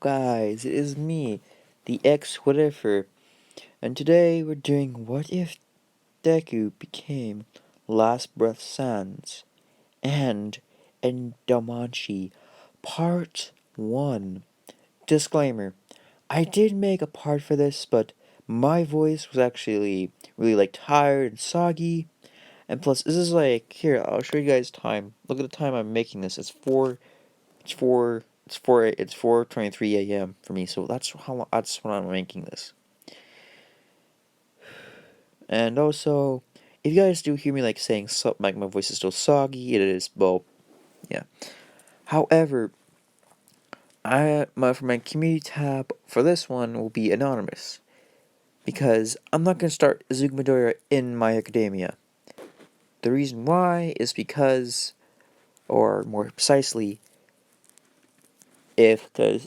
Hello guys, it is me, the ex-whatever, and today we're doing What If Deku Became Last Breath Sans and DanMachi Part 1. Disclaimer, I did make a part for this, but my voice was actually really tired and soggy, and plus this is here, I'll show you guys time. Look at the time I'm making this, it's 4:23 a.m. for me, so that's when I'm making this. And also, if you guys do hear me saying something my voice is still soggy, it is, well, yeah. However, for my community tab for this one will be anonymous, because I'm not gonna start Izuku Midoriya in My Academia. The reason why is because, or more precisely, if he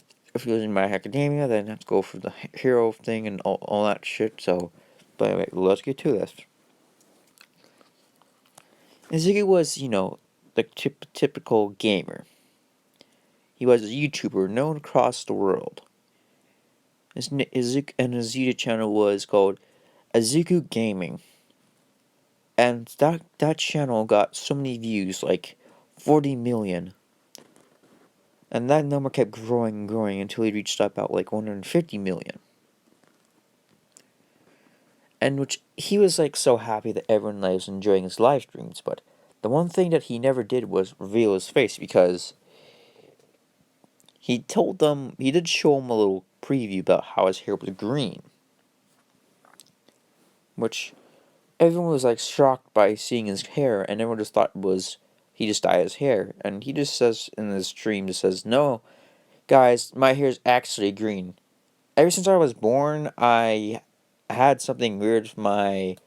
was in My Academia, then I have to go for the hero thing and all that shit. So, but anyway, let's get to this. Izuku was, the typical gamer. He was a YouTuber known across the world. His YouTube channel was called Izuku Gaming, and that channel got so many views, 40 million. And that number kept growing and growing until he reached about 150 million. And which he was so happy that everyone was enjoying his live streams, but the one thing that he never did was reveal his face, because he did show them a little preview about how his hair was green, which everyone was shocked by seeing his hair, and everyone just thought he just dyed his hair. And he just says in his stream, no, guys, my hair is actually green. Ever since I was born, I had something weird with it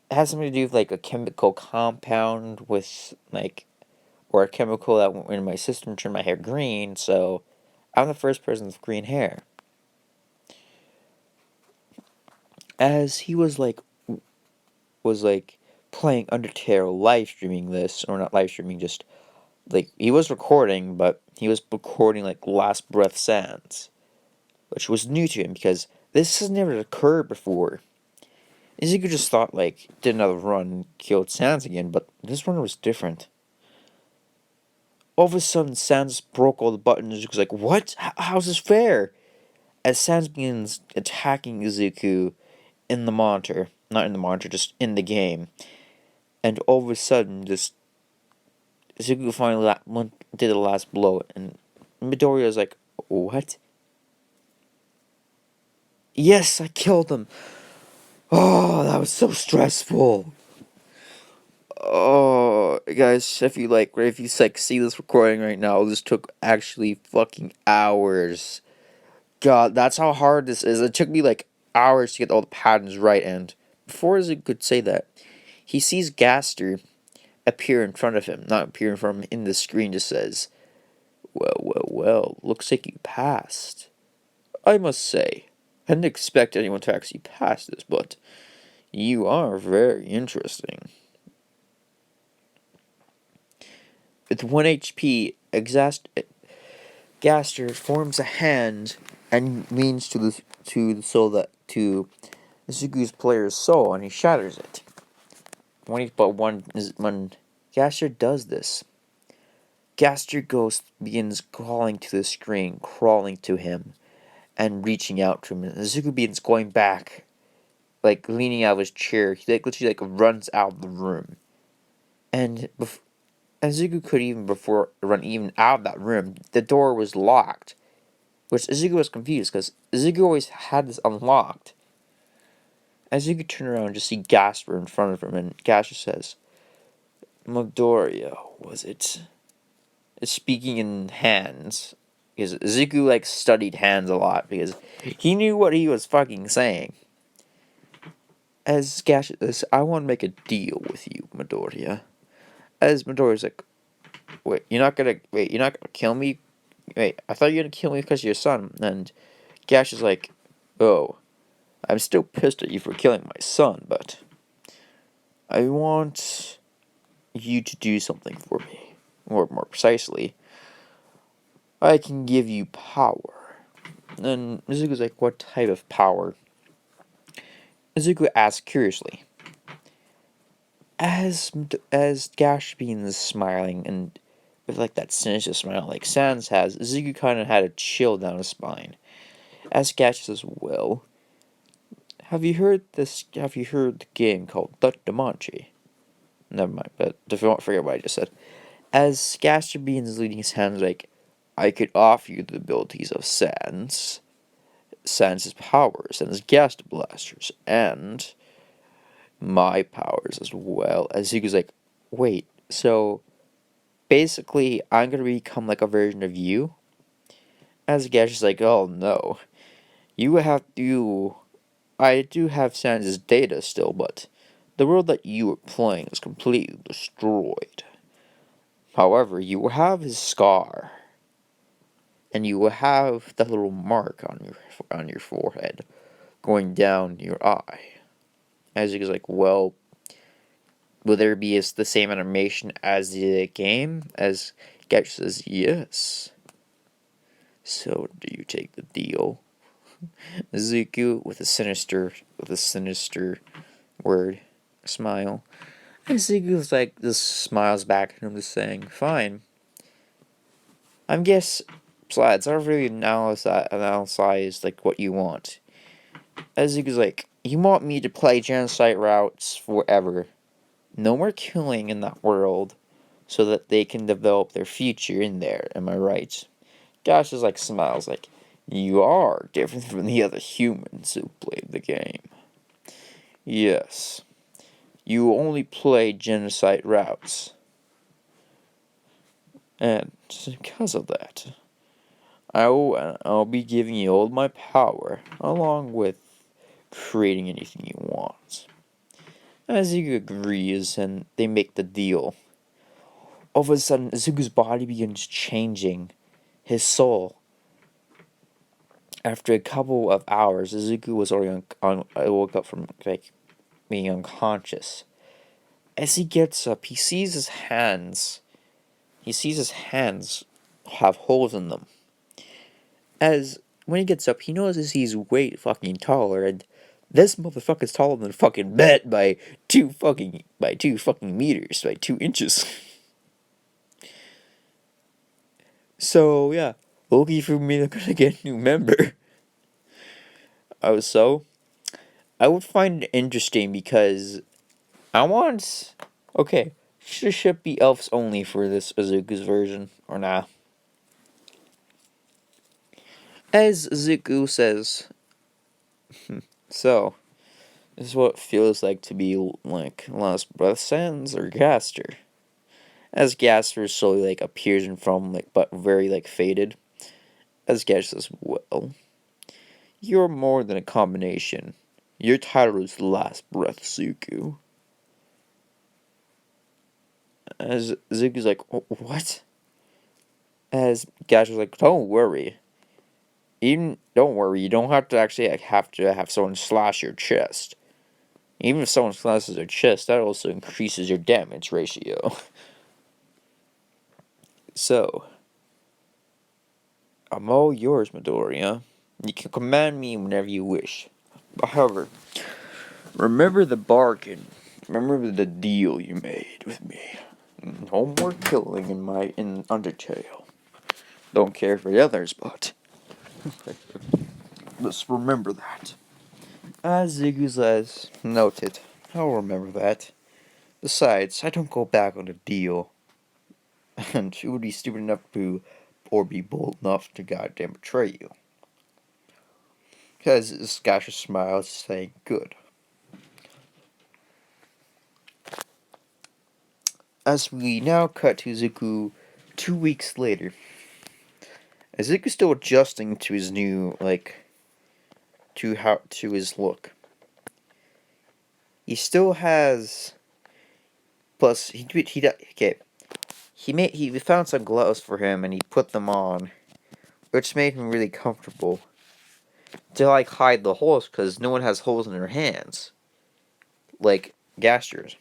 had something to do with a chemical compound with or a chemical that went in my system turned my hair green, so I'm the first person with green hair. As he was playing Undertale, live streaming this, or not live streaming, just he was recording, but he was recording Last Breath Sans, which was new to him because this has never occurred before. Izuku just thought did another run, killed Sans again, but this run was different. All of a sudden, Sans broke all the buttons. Izuku's like, what? How's this fair? As Sans begins attacking Izuku in the monitor, not in the monitor, just in the game, and all of a sudden, just Izuku finally did the last blow, and Midoriya's like, what? Yes, I killed him. Oh, that was so stressful. Oh, guys, if you see this recording right now, this took actually fucking hours. God, that's how hard this is. It took me hours to get all the patterns right, and before Izuku could say that, he sees Gaster appear in front of him. Not appear in front of him, in the screen just says, well, looks like you passed. I must say, I didn't expect anyone to actually pass this, but you are very interesting. With 1 HP, Gaster forms a hand and leans to the soul to Izuku's player's soul, and he shatters it. When Gaster does this, Gaster begins crawling to the screen, crawling to him, and reaching out to him. And Izuku begins going back, leaning out of his chair. He literally runs out of the room, and Izuku could before run even out of that room, the door was locked, which Izuku was confused because Izuku always had this unlocked. Izuku turned around and just see Gaster in front of him, and Gaster says, Midoriya, was it? It's speaking in hands, because Izuku studied hands a lot because he knew what he was fucking saying. As Gaster says, I want to make a deal with you, Midoriya. As Midoriya's like, you're not gonna kill me? Wait, I thought you were gonna kill me because of your son. And Gash is like, oh, I'm still pissed at you for killing my son, but I want you to do something for me. Or more precisely, I can give you power. And Izuku's like, what type of power? Izuku asks curiously. As Gash is smiling and with like that sinister smile like Sans has, Izuku kind of had a chill down his spine. As Gash says, well, have you heard this? Have you heard the game called DanMachi? Never mind, but don't forget what I just said. As Gaster begins leading his hands, like, I could offer you the abilities of Sans' powers, Sans' Gaster blasters, and my powers as well. As he goes like, wait, so basically I'm gonna become like a version of you? As Gaster's like, oh no, you have to. I do have Sans' data still, but the world that you are playing is completely destroyed. However, you will have his scar, and you will have that little mark on your forehead, going down your eye. As he goes like, well, will there be the same animation as the game? As Getch says, yes. So do you take the deal? Zuku with a sinister word, smile. And Zuku's like just smiles back at him, just saying, fine. I guess besides, I don't really analyze like what you want. As Zuku's like, you want me to play genocide routes forever. No more killing in that world so that they can develop their future in there, am I right? Gosh is like smiles like, you are different from the other humans who played the game. Yes. You only play genocide routes. And because of that, I'll be giving you all my power, along with creating anything you want. As Zuko agrees, and they make the deal. All of a sudden, Zuko's body begins changing. His soul. After a couple of hours, Zuko was already woke up from like being unconscious. As he gets up, he sees his hands. He sees his hands have holes in them. As when he gets up, he notices he's way fucking taller, and this motherfucker's taller than fucking Bet by 2 fucking meters, by 2 inches. So yeah, lucky for me, they're gonna get a new member. So I would find it interesting because I want. Okay, should ship be elves only for this Izuku's version or nah? As Izuku says, so this is what it feels like to be like Last Breath Sans or Gaster. As Gaster slowly like appears in front, like but very like faded. As Gaster says, well, you're more than a combination. Your title is Last Breath Zuku. As Zuku's like, what? As Gaster's like, don't worry. Don't worry, you don't have to actually have someone slash your chest. Even if someone slashes their chest, that also increases your damage ratio. So, I'm all yours, Midoriya. You can command me whenever you wish. However, remember the bargain. Remember the deal you made with me. No more killing in Undertale. Don't care for the others, but let's remember that. As Ziggy says, noted. I'll remember that. Besides, I don't go back on the deal. And she would be stupid enough to, or be bold enough to goddamn betray you. Because this guy just smiles, saying, good. As we now cut to Zuku 2 weeks later. As Zuku's still adjusting to his new, to his look. He still has. Plus, he found some gloves for him and he put them on, which made him really comfortable. To like hide the holes, because no one has holes in their hands, like Gaster's.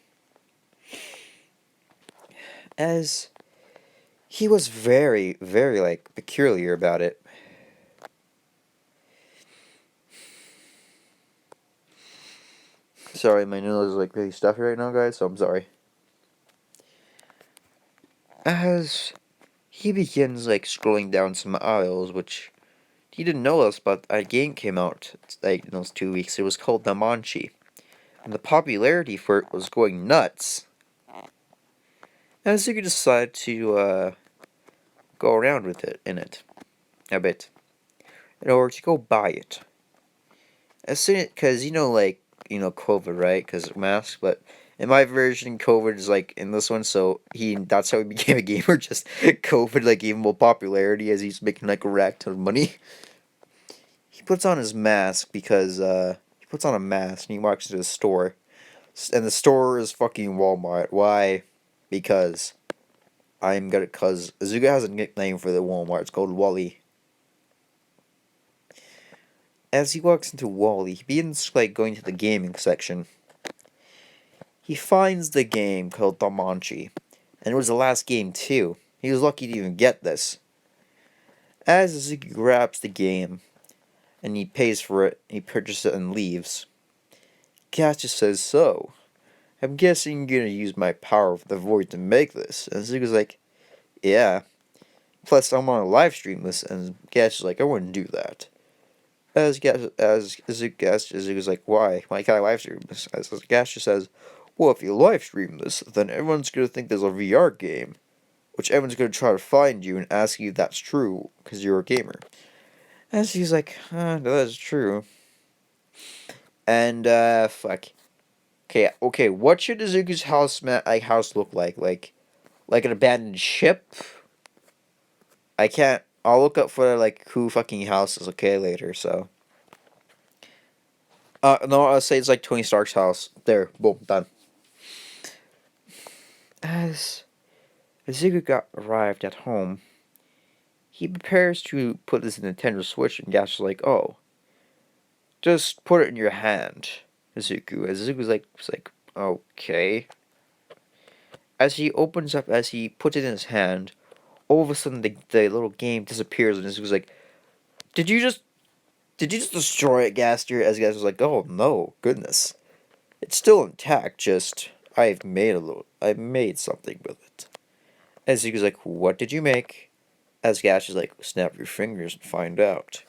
As he was very, very like peculiar about it. Sorry, my nose is like really stuffy right now, guys, so I'm sorry. As he begins like scrolling down some aisles, which he didn't know this, but a game came out like in those 2 weeks. It was called DanMachi, and the popularity for it was going nuts. And so you decided to go around with it in it a bit in order to go buy it. As soon because COVID, right? Because masks, but in my version, COVID is like in this one, so that's how he became a gamer. Just COVID like gave him more popularity as he's making like a rack ton of money. He puts on his mask because he puts on a mask and he walks into the store, and the store is fucking Walmart. Why? Because I'm gonna. Cause Azuka has a nickname for the Walmart. It's called Wally. As he walks into Wally, he begins like going to the gaming section. He finds the game called DanMachi, and it was the last game too. He was lucky to even get this. As Azuki grabs the game and he pays for it, he purchases it and leaves. Gaster says, "So, I'm guessing you're gonna use my power of the void to make this." And Azuka's like, "Yeah. Plus, I'm on a live stream this," and Gaster's like, "I wouldn't do that." Azuka's like, "Why? Why can't I live stream this?" As Gaster says, "Well, if you live stream this, then everyone's gonna think there's a VR game, which everyone's gonna try to find you and ask you if that's true, because you're a gamer." And she's like, that's true. And, fuck. Okay, what should Izuku's house look like? Like an abandoned ship? I'll look up for, like, who fucking houses, okay, later, so. No, I'll say it's like Tony Stark's house. There, boom, done. As Izuku arrived at home, he prepares to put this Nintendo Switch, and Gash is like, "Oh, just put it in your hand, Izuku." As Izuku's like, "Okay." As he puts it in his hand, all of a sudden the little game disappears, and Izuku's like, "Did you just destroy it, Gaster?" As Gaster's like, "Oh no, goodness, it's still intact. Just I've made something with it." As Izuku's like, "What did you make?" As Gaster's like, "Snap your fingers and find out."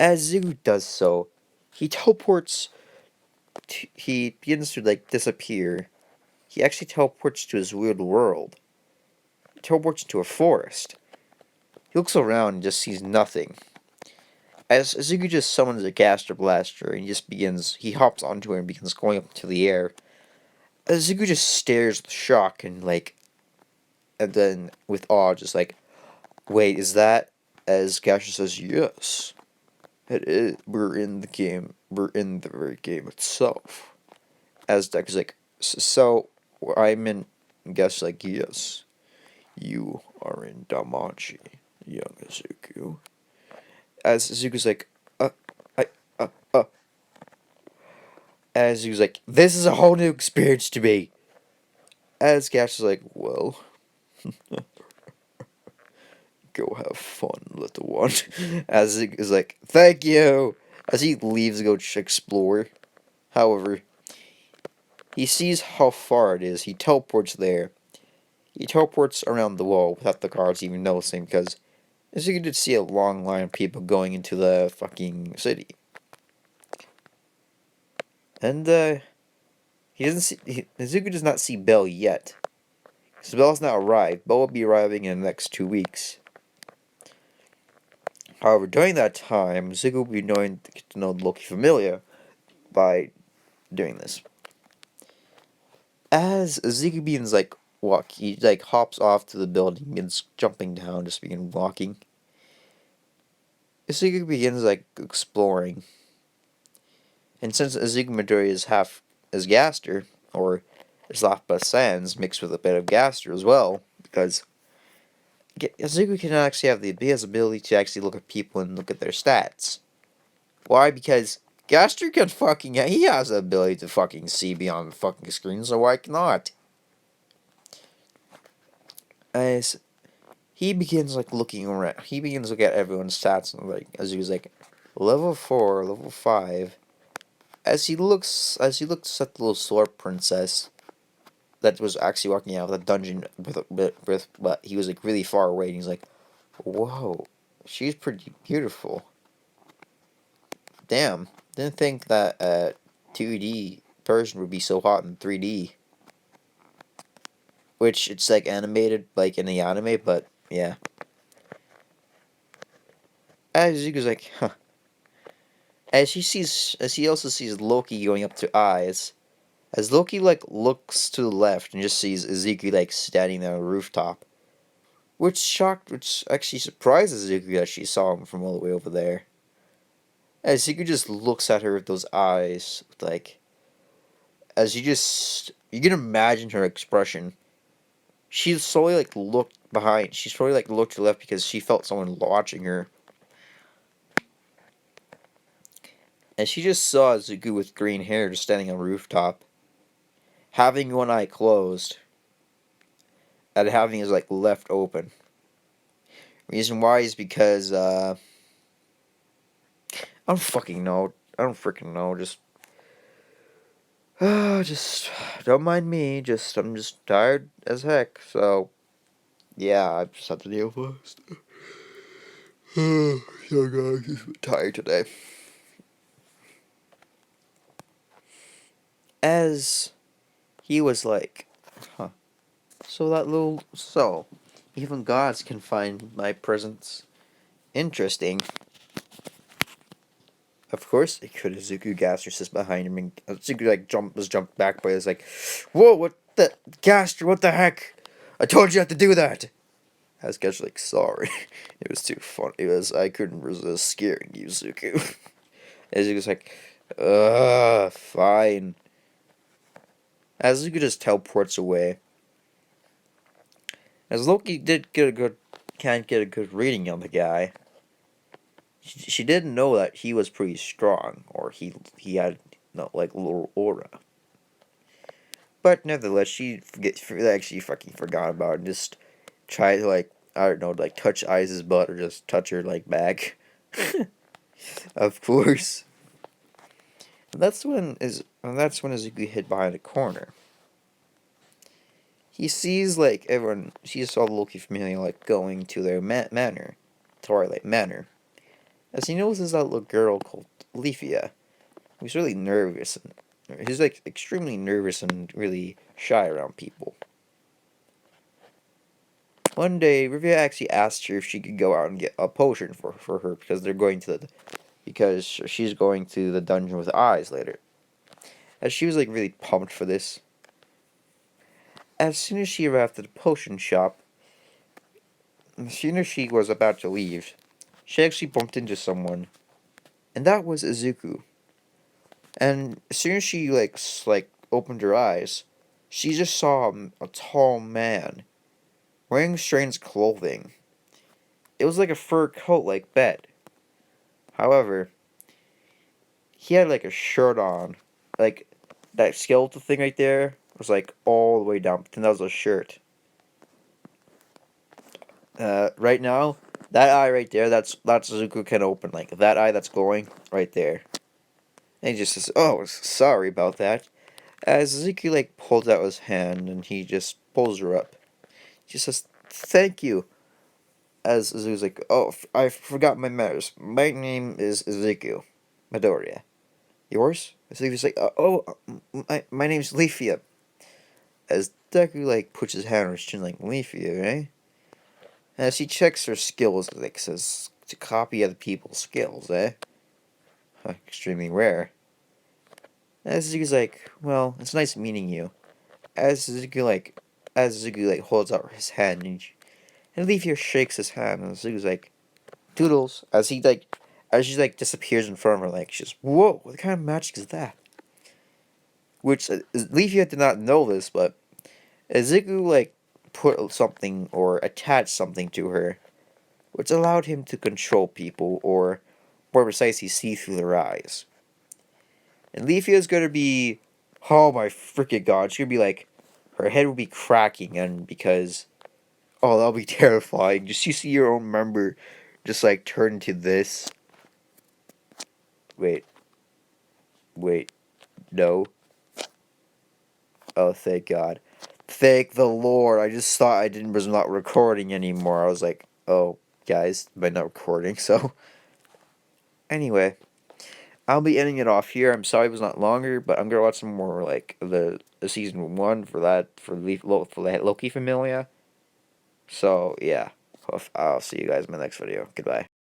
As Izuku does so, he teleports. He begins to like disappear. He actually teleports to his weird world. He teleports into a forest. He looks around and just sees nothing. As Izuku just summons a Gaster Blaster and he hops onto it and begins going up into the air. As Izuku just stares with shock and then with awe, just like, "Wait, is that?" As Gaster says, "Yes, it is. We're in the game. We're in the very game itself." As Deku's like, "So, I'm in," Gaster's like, "Yes, you are in DanMachi, young Izuku." As Izuku's like, uh, I, uh, uh. As he was like, "This is a whole new experience to me." As Gash is like, "Well, go have fun, little one." As he is like, "Thank you." As he leaves to go explore. However, he sees how far it is. He teleports there. He teleports around the wall without the guards even noticing because as you can just see a long line of people going into the fucking city. And Izuku does not see Bell yet. Because Bell's not arrived. Bell will be arriving in the next 2 weeks. However, during that time, Izuku will be knowing to get to know Loki Familia by doing this. As Izuku begins he hops off to the building, begins jumping down, just begin walking. Izuku begins exploring. And since Izuku Midori is half as Gaster, or is Lapa Sans mixed with a bit of Gaster as well, because Izuku can actually he has the ability to actually look at people and look at their stats. Why? Because Gaster he has the ability to fucking see beyond the fucking screen, so why not? As he begins looking around, he begins to look at everyone's stats and as he was level 4, level 5. as he looks at the little sword princess that was actually walking out of the dungeon but he was like really far away, and he's like, whoa, she's pretty beautiful. Damn, didn't think that 2D person would be so hot in 3D. Which it's like animated like in the anime, but yeah. As Zuko's like, huh. As he also sees Loki going up to eyes. As Loki like looks to the left and just sees Ezekiel like standing there on a rooftop, which actually surprises Ezekiel that she saw him from all the way over there. As Ezekiel just looks at her with those eyes, like you can imagine her expression. She slowly like looked behind. She slowly like looked to the left because she felt someone watching her. And she just saw Zuko with green hair just standing on a rooftop, having one eye closed, and having his like left open. Reason why is because I don't fucking know. I don't freaking know. Just don't mind me. I'm just tired as heck. So yeah, I just have to deal with it. So guys, I'm tired today. As he was like, huh. So even gods can find my presence interesting. Of course they could. Zuko Gaster sits behind him, and Zuko like jumped back by. It's like, whoa, what the Gaster? What the heck? I told you not to do that. I was Gaster like, sorry. It was too funny. I couldn't resist scaring you, Zuko. And Zuko's like, fine. As Zuko just teleports away. As Loki can't get a good reading on the guy. She didn't know that he was pretty strong, or he had like a little aura. But nevertheless, actually fucking forgot about it and just tried to like, I don't know, like touch Ice's butt or just touch her like back. Of course. That's when Izuku hid behind a corner. He sees like everyone. He saw Loki familiar like going to their manor, Twilight Manor. As he notices that little girl called Lefiya, who's really nervous and he's like extremely nervous and really shy around people. One day, Rivia actually asked her if she could go out and get a potion for her because she's going to the dungeon with eyes later. As she was like really pumped for this. As soon as she arrived at the potion shop, as soon as she was about to leave, she actually bumped into someone, and that was Izuku. And as soon as she like opened her eyes, she just saw a tall man wearing strange clothing. It was like a fur coat like bed. However, he had like a shirt on, like that skeletal thing right there was like all the way down, and that was a shirt. Right now, that eye right there, that's Zuko can open, like that eye that's glowing right there. And he just says, "Oh, sorry about that." As Zuko like pulls out his hand and he just pulls her up, he says, "Thank you." As Zuko's like, "Oh, I forgot my manners. My name is Zuko Midoriya. Yours?" As Zuko's like, my name's Lefiya." As Deku like puts his hand on his chin like, "Lefiya, eh?" As he checks her skills, like says to copy other people's skills, eh? Extremely rare. As Zuko's like, well, it's nice meeting you. As Zuko like holds out his hand, and Leafy shakes his hand, and Zuko's like, Toodles. As she like disappears in front of her, like she's, whoa, what kind of magic is that? Which Leafy did not know this, but as Zuko like put something or attached something to her, which allowed him to control people, or more precisely, see through their eyes. And Leafy is gonna be, oh my freaking god, she's gonna be like, her head will be cracking, and because, oh, that'll be terrifying. Just you see your own member just like turn to this. Wait. No. Oh, thank God. Thank the Lord. I just thought was not recording anymore. I was like, oh, guys, am I not recording? So, anyway, I'll be ending it off here. I'm sorry it was not longer, but I'm gonna watch some more like the season one for the Loki Familia. So yeah, I'll see you guys in my next video. Goodbye.